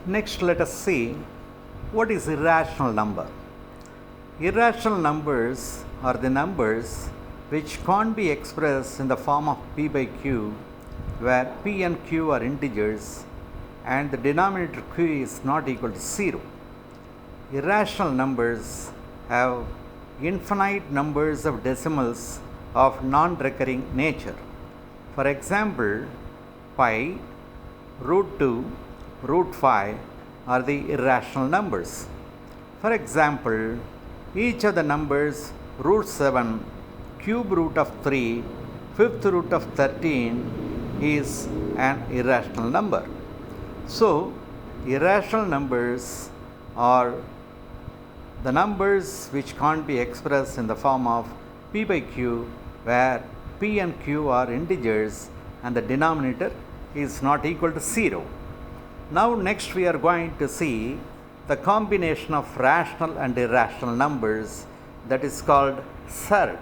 Next, let us see what is irrational number. Irrational numbers are the numbers which can't be expressed in the form of p by q, where p and q are integers and the denominator q is not equal to 0. Irrational numbers have infinite numbers of decimals of non-recurring nature. For example, pi, root 2, root 5 are the irrational numbers. For example, each of the numbers root 7, cube root of 3, fifth root of 13 is an irrational number. So, irrational numbers are the numbers which can't be expressed in the form of p by q, where p and q are integers and the denominator is not equal to 0. Now next we are going to see the combination of rational and irrational numbers, that is called surd.